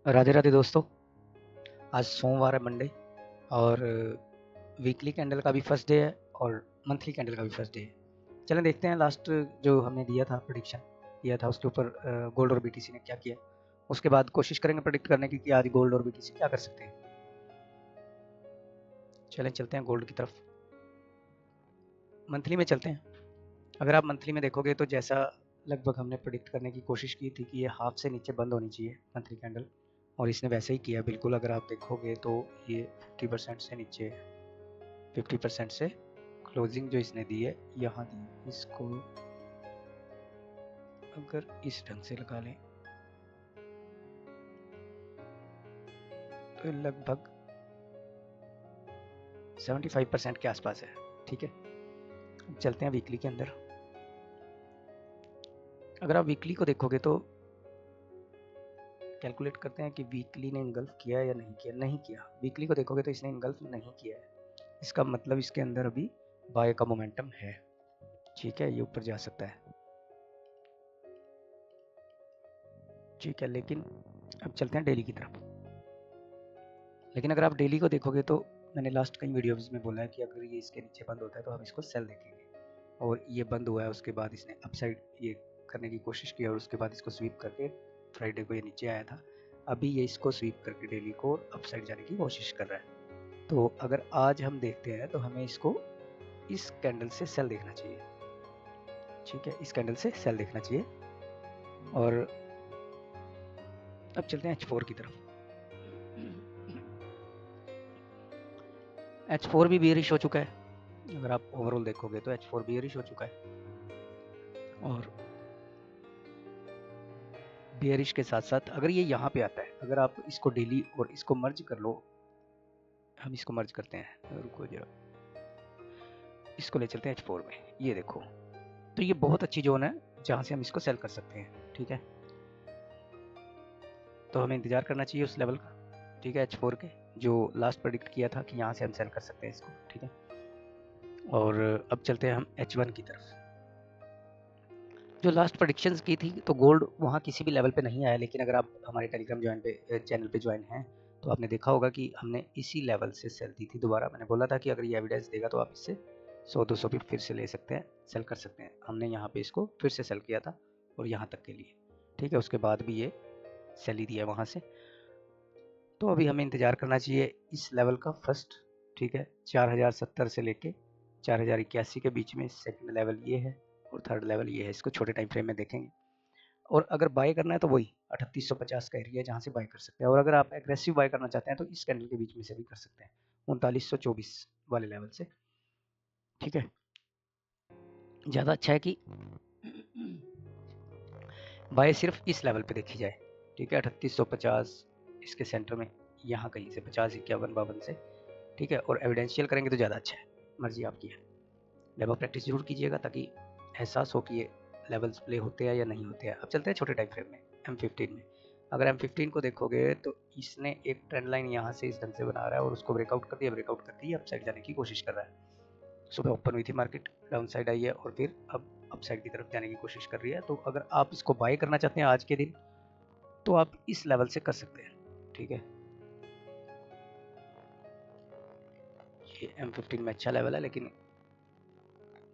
राधे राधे दोस्तों। आज सोमवार है, मंडे, और वीकली कैंडल का भी फर्स्ट डे है और मंथली कैंडल का भी फर्स्ट डे है। चलें देखते हैं लास्ट जो हमने दिया था, प्रेडिक्शन दिया था, उसके ऊपर गोल्ड और बीटीसी ने क्या किया। उसके बाद कोशिश करेंगे प्रेडिक्ट करने की कि आज गोल्ड और बीटीसी क्या कर सकते हैं। चलें चलते हैं गोल्ड की तरफ। मंथली में चलते हैं। अगर आप मंथली में देखोगे तो जैसा लगभग हमने प्रेडिक्ट करने की कोशिश की थी कि ये हाफ से नीचे बंद होनी चाहिए मंथली कैंडल, और इसने वैसे ही किया बिल्कुल। अगर आप देखोगे तो ये 50% से नीचे, 50% से क्लोजिंग जो इसने दी है यहाँ दी, इसको अगर इस ढंग से लगा लें तो लगभग 75% के आसपास है। ठीक है, अब चलते हैं वीकली के अंदर। अगर आप वीकली को देखोगे तो कैलकुलेट करते हैं कि वीकली ने इनगल्फ किया या नहीं किया। नहीं किया। वीकली को देखोगे तो इसने इनगल्फ नहीं किया है। इसका मतलब इसके अंदर अभी बाय का मोमेंटम है। ठीक है, ये ऊपर जा सकता है। ठीक है, लेकिन अब चलते हैं डेली की तरफ। लेकिन अगर आप डेली को देखोगे तो मैंने लास्ट कई वीडियोज़ में बोला है कि अगर ये इसके नीचे बंद होता है तो हम इसको सेल देखेंगे, और ये बंद हुआ है। उसके बाद इसने अपसाइड ये करने की कोशिश की और उसके बाद इसको स्वीप करके फ्राइडे को ये नीचे आया था। अभी ये इसको स्वीप करके डेली को अपसाइड जाने की कोशिश कर रहा है। तो अगर आज हम देखते हैं तो हमें इसको इस कैंडल से सेल देखना चाहिए। ठीक है, इस कैंडल से सेल देखना चाहिए। और अब चलते हैं H4 की तरफ। H4 भी बियरिश हो चुका है। अगर आप ओवरऑल देखोगे तो H4 बियरिश हो चुका है, और बियरिश के साथ साथ अगर ये यहाँ पे आता है, अगर आप इसको डेली और इसको मर्ज कर लो, हम इसको मर्ज करते हैं, रुको जरा, इसको ले चलते हैं H4 में। ये देखो, तो ये बहुत अच्छी जोन है जहाँ से हम इसको सेल कर सकते हैं। ठीक है, तो हमें इंतजार करना चाहिए उस लेवल का। ठीक है, H4 के जो लास्ट प्रेडिक्ट किया था कि यहाँ से हम सेल कर सकते हैं इसको। ठीक है, और अब चलते हैं हम H1 की तरफ। जो लास्ट प्रेडिक्शंस की थी तो गोल्ड वहाँ किसी भी लेवल पे नहीं आया, लेकिन अगर आप हमारे टेलीग्राम चैनल पे ज्वाइन हैं तो आपने देखा होगा कि हमने इसी लेवल से सेल दी थी। दोबारा मैंने बोला था कि अगर ये एविडेंस देगा तो आप इससे 100-200 भी फिर से ले सकते हैं, सेल कर सकते हैं। हमने यहाँ पे इसको फिर से सेल किया था और यहाँ तक के लिए। ठीक है, उसके बाद भी ये सेल ही दिया वहाँ से। तो अभी हमें इंतज़ार करना चाहिए इस लेवल का फर्स्ट। ठीक है, 4070 से लेके 4081 के बीच में सेकंड लेवल ये है और थर्ड लेवल ये है। इसको छोटे टाइम फ्रेम में देखेंगे। और अगर बाय करना है तो वही 3850 का एरिया है जहाँ से बाय कर सकते हैं। और अगर आप एग्रेसिव बाय करना चाहते हैं तो इस कैंडल के बीच में से भी कर सकते हैं, 3924 वाले लेवल से। ठीक है, ज़्यादा अच्छा है कि बाय सिर्फ इस लेवल पे देखी जाए। ठीक है, 3850 इसके सेंटर में, यहाँ कहीं से 50, 51, 52 से। ठीक है, और एविडेंशियल करेंगे तो ज़्यादा अच्छा है। मर्जी आपकी है। लेवल प्रैक्टिस जरूर कीजिएगा ताकि एहसास हो कि ये लेवल्स प्ले होते हैं या नहीं होते हैं। अब चलते हैं छोटे टाइम फ्रेम में, M15 में। अगर M15 को देखोगे तो इसने एक ट्रेंड लाइन यहाँ से इस ढंग से बना रहा है और उसको ब्रेकआउट कर दिया, अपसाइड जाने की कोशिश कर रहा है। सुबह ओपन हुई थी मार्केट, डाउन साइड आई है और फिर अब अपसाइड की तरफ जाने की कोशिश कर रही है। तो अगर आप इसको बाय करना चाहते हैं आज के दिन तो आप इस लेवल से कर सकते हैं। ठीक है, ये M15 में अच्छा लेवल है, लेकिन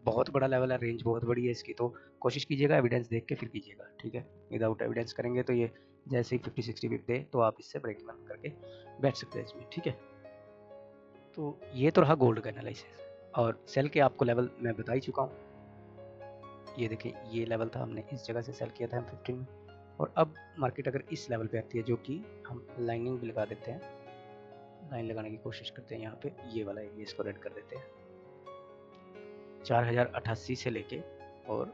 बहुत बड़ा लेवल है, रेंज बहुत बड़ी है इसकी। तो कोशिश कीजिएगा एविडेंस देख के फिर कीजिएगा। ठीक है, विदाउट एविडेंस करेंगे तो ये जैसे ही 50-60 बिप दे तो आप इससे ब्रेक इवन करके बैठ सकते हैं इसमें। ठीक है, तो ये तो रहा गोल्ड का एनालिसिस। और सेल के आपको लेवल मैं बता ही चुका हूँ। ये देखिए, ये लेवल था, हमने इस जगह से सेल किया था M15 में। और अब मार्केट अगर इस लेवल पे आती है, जो कि हम लाइनिंग भी लगा देते हैं, लाइन लगाने की कोशिश करते हैं यहाँ पे, ये वाला एरिया इसको रेड कर देते हैं, 4088 से लेके और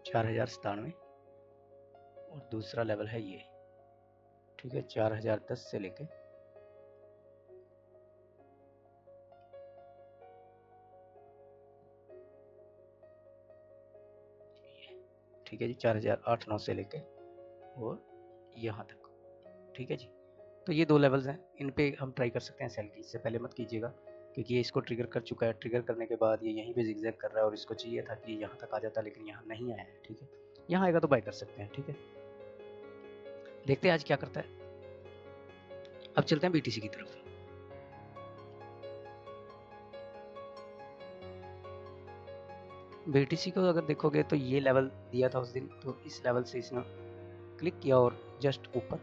4097, और दूसरा लेवल है ये। ठीक है, 4010 से लेके ठीक है जी, 4008-9 से लेके और यहाँ तक। ठीक है जी, तो ये दो लेवल्स हैं, इन पे हम ट्राई कर सकते हैं सेल की। इससे पहले मत कीजिएगा क्योंकि ये इसको ट्रिगर कर चुका है। ट्रिगर करने के बाद ये यहीं पे जिगजैग कर रहा है और इसको चाहिए था कि यहाँ तक आ जाता, लेकिन यहाँ नहीं आया है। ठीक है, यहाँ आएगा तो बाय कर सकते हैं। ठीक है, देखते हैं आज क्या करता है। अब चलते हैं BTC की तरफ। BTC को अगर देखोगे तो ये लेवल दिया था उस दिन, तो इस लेवल से इसने क्लिक किया और जस्ट ऊपर,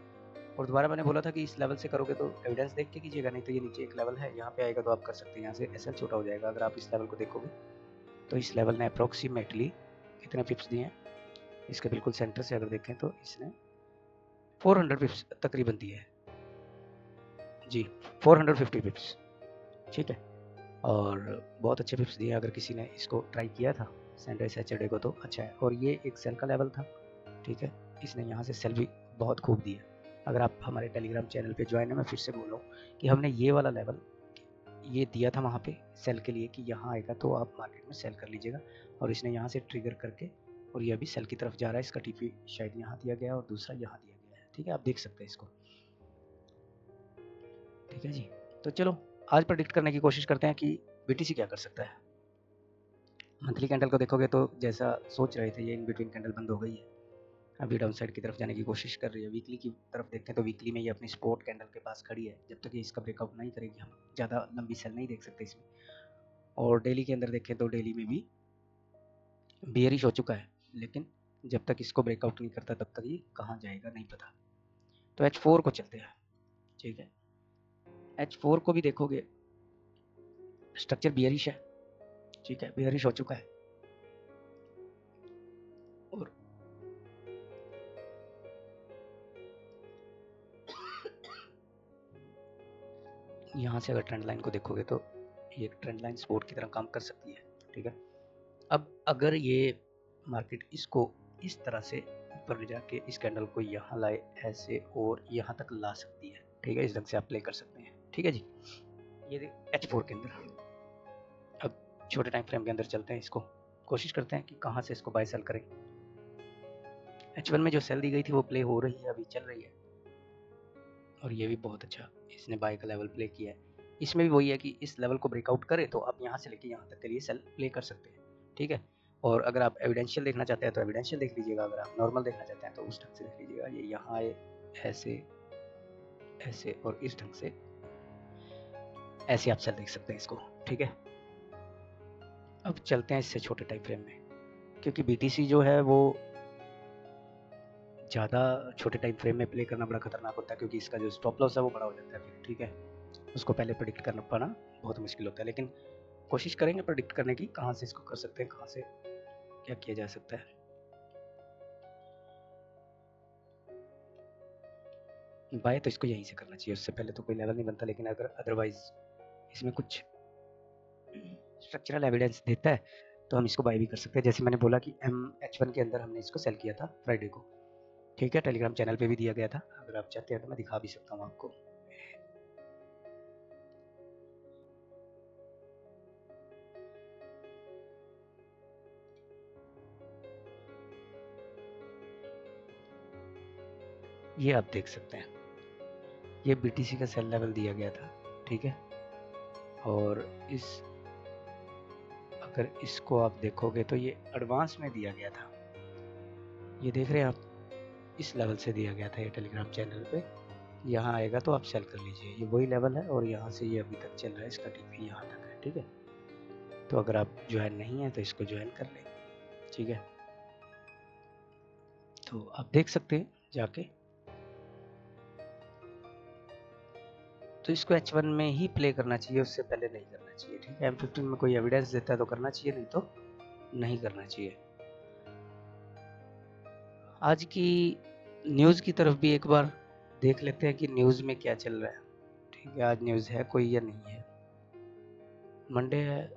और दोबारा मैंने बोला था कि इस लेवल से करोगे तो एविडेंस देख के कीजिएगा, नहीं तो ये नीचे एक लेवल है यहाँ पे आएगा तो आप कर सकते हैं। यहाँ से SL छोटा हो जाएगा। अगर आप इस लेवल को देखोगे तो इस लेवल ने अप्रोक्सीमेटली कितने पिप्स दिए हैं, इसके बिल्कुल सेंटर से अगर देखें तो इसने 400 पिप्स तकरीबन दिए हैं जी, 450 पिप्स। ठीक है, और बहुत अच्छे पिप्स दिए। अगर किसी ने इसको ट्राई किया था संडे सैटरडे को तो अच्छा है। और ये एक सेल का लेवल था। ठीक है, इसने यहाँ से सेल भी बहुत खूब दिया। अगर आप हमारे टेलीग्राम चैनल पे ज्वाइन है, मैं फिर से बोल रहा हूँ कि हमने ये वाला लेवल ये दिया था वहाँ पे सेल के लिए कि यहाँ आएगा तो आप मार्केट में सेल कर लीजिएगा, और इसने यहाँ से ट्रिगर करके और ये अभी सेल की तरफ जा रहा है। इसका TP शायद यहाँ दिया गया है और दूसरा यहाँ दिया गया है। ठीक है, आप देख सकते हैं इसको। ठीक है जी, तो चलो आज प्रेडिक्ट करने की कोशिश करते हैं कि BTC क्या कर सकता है। मंथली कैंडल को देखोगे तो जैसा सोच रहे थे ये इन बिटवीन कैंडल बंद हो गई है, अभी डाउन साइड की तरफ जाने की कोशिश कर रही है। वीकली की तरफ देखते हैं तो वीकली में ये अपनी सपोर्ट कैंडल के पास खड़ी है। जब तक ये इसका ब्रेकआउट नहीं करेगी हम ज़्यादा लंबी सेल नहीं देख सकते इसमें। और डेली के अंदर देखें तो डेली में भी बियरिश हो चुका है, लेकिन जब तक इसको ब्रेकआउट नहीं करता तब तक ये कहाँ जाएगा नहीं पता। तो H4 को चलते हैं। ठीक है, H4 को भी देखोगे स्ट्रक्चर बियरिश है। ठीक है, बियरिश हो चुका है, और यहाँ से अगर ट्रेंड लाइन को देखोगे तो ये ट्रेंड लाइन सपोर्ट की तरह काम कर सकती है। ठीक है, अब अगर ये मार्केट इसको इस तरह से ऊपर ले जाके इस कैंडल को यहाँ लाए ऐसे और यहाँ तक ला सकती है। ठीक है, इस ढंग से आप प्ले कर सकते हैं। ठीक है जी, ये H4 के अंदर। अब छोटे टाइम फ्रेम के अंदर चलते हैं, इसको कोशिश करते हैं कि कहाँ से इसको बाय सेल करें। H1 में जो सेल दी गई थी वो प्ले हो रही है, अभी चल रही है, और ये भी बहुत अच्छा इसने बाय का लेवल प्ले किया है। इसमें भी वही है कि इस लेवल को ब्रेकआउट करे तो आप यहाँ से लेके यहाँ तक के लिए सेल प्ले कर सकते हैं। ठीक है, और अगर आप एविडेंशियल देखना चाहते हैं तो एविडेंशियल देख लीजिएगा, अगर आप नॉर्मल देखना चाहते हैं तो उस ढंग से देख लीजिएगा। ये यहाँ आए ऐसे ऐसे और इस ढंग से ऐसे आप सेल देख सकते हैं इसको। ठीक है, अब चलते हैं इससे छोटे टाइम फ्रेम में, क्योंकि BTC जो है वो ज़्यादा छोटे टाइम फ्रेम में प्ले करना बड़ा खतरनाक होता है, क्योंकि इसका जो स्टॉप लॉस है वो बड़ा हो जाता है फिर। ठीक है, उसको पहले प्रेडिक्ट करना पाना बहुत मुश्किल होता है, लेकिन कोशिश करेंगे प्रेडिक्ट करने की, कहाँ से इसको कर सकते हैं, कहाँ से क्या किया जा सकता है। बाय तो इसको यहीं से करना चाहिए, उससे पहले तो कोई लेवल नहीं बनता, लेकिन अगर अदरवाइज इसमें कुछ स्ट्रक्चरल एविडेंस देता है तो हम इसको बाय भी कर सकते हैं। जैसे मैंने बोला कि H1 के अंदर हमने इसको सेल किया था फ्राइडे को। ठीक है, टेलीग्राम चैनल पे भी दिया गया था, अगर आप चाहते हैं तो मैं दिखा भी सकता हूँ आपको। ये आप देख सकते हैं, ये BTC का सेल लेवल दिया गया था। ठीक है, और इस अगर इसको आप देखोगे तो ये एडवांस में दिया गया था, ये देख रहे हैं आप, इस लेवल से दिया गया था ये टेलीग्राम चैनल पे। यहाँ आएगा तो आप सेल कर लीजिए, ये वही लेवल है और यहाँ से ये अभी तक चल रहा है, इसका TP यहाँ तक है। ठीक है, तो अगर आप ज्वाइन नहीं है तो इसको ज्वाइन कर लें। ठीक है, तो आप देख सकते हैं जाके, तो इसको H1 में ही प्ले करना चाहिए, उससे पहले नहीं करना चाहिए। ठीक है, M15 में कोई एविडेंस देता है तो करना चाहिए, नहीं तो नहीं करना चाहिए। आज की न्यूज़ की तरफ भी एक बार देख लेते हैं कि न्यूज़ में क्या चल रहा है। ठीक है, आज न्यूज़ है कोई या नहीं है। मंडे है,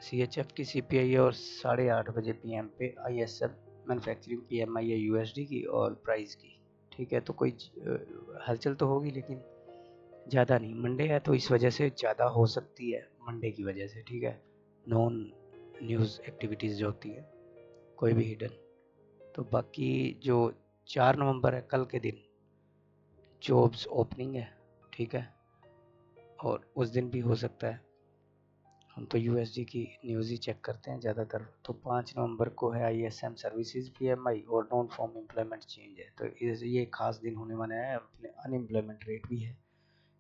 CHF की CPI और 8:30 बजे PM पे ISM मैन्युफैक्चरिंग PMI है USD की और प्राइस की। ठीक है, तो कोई हलचल तो होगी लेकिन ज़्यादा नहीं। मंडे है तो इस वजह से ज़्यादा हो सकती है, मंडे की वजह से। ठीक है, नॉन न्यूज़ एक्टिविटीज़ जो होती है कोई भी हिडन। तो बाकी जो 4 नवंबर है कल के दिन जॉब्स ओपनिंग है। ठीक है, और उस दिन भी हो सकता है हम तो यूएसडी की न्यूज़ ही चेक करते हैं ज़्यादातर। तो 5 नवंबर को है आईएसएम सर्विसेज पीएमआई और नॉन फॉर्म एम्प्लॉयमेंट चेंज है। तो ये खास दिन होने वाला है। अनएम्प्लॉयमेंट रेट भी है,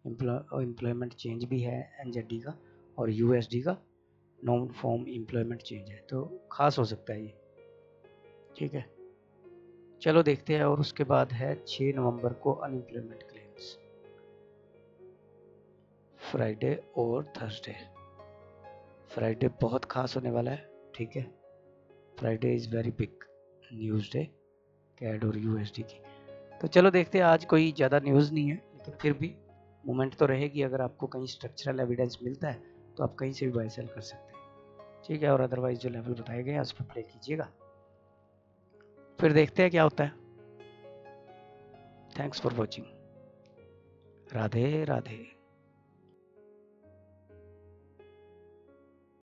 एम्प्लॉयमेंट चेंज भी है एनजेडी का, और यूएसडी का नॉन फॉर्म एम्प्लॉयमेंट चेंज है। तो खास हो सकता है ये, ठीक है। चलो देखते हैं। और उसके बाद है 6 नवंबर को अनएम्प्लॉयमेंट क्लेम्स, फ्राइडे और थर्सडे। फ्राइडे बहुत खास होने वाला है, ठीक है। Friday is very big news day CAD और यूएसडी की। तो चलो देखते हैं। आज कोई ज़्यादा न्यूज़ नहीं है, लेकिन फिर भी मोमेंट तो रहेगी। अगर आपको कहीं स्ट्रक्चरल एविडेंस मिलता है तो आप कहीं से भी बाय सेल कर सकते हैं, ठीक है। और अदरवाइज जो लेवल बताए गए हैं उस पर प्ले कीजिएगा, फिर देखते हैं क्या होता है। Thanks for watching. Radhe Radhe.